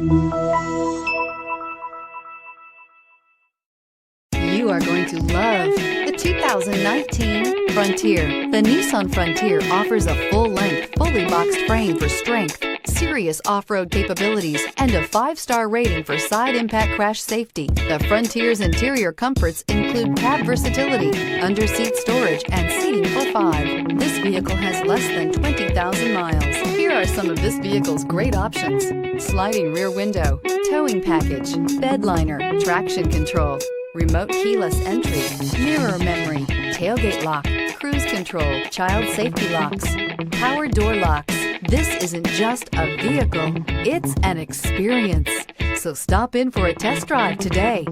You are going to love the 2019 Frontier. The Nissan Frontier offers a full-length, fully boxed frame for strength, serious off-road capabilities, and a 5-star rating for side impact crash safety. The Frontier's interior comforts include cab versatility, under-seat storage, and seating for 5. This vehicle has less than 20,000 miles. Here are some of this vehicle's great options: sliding rear window, towing package, bed liner, traction control, remote keyless entry, mirror memory, tailgate lock, cruise control, child safety locks, power door locks. This isn't just a vehicle, it's an experience. So stop in for a test drive today.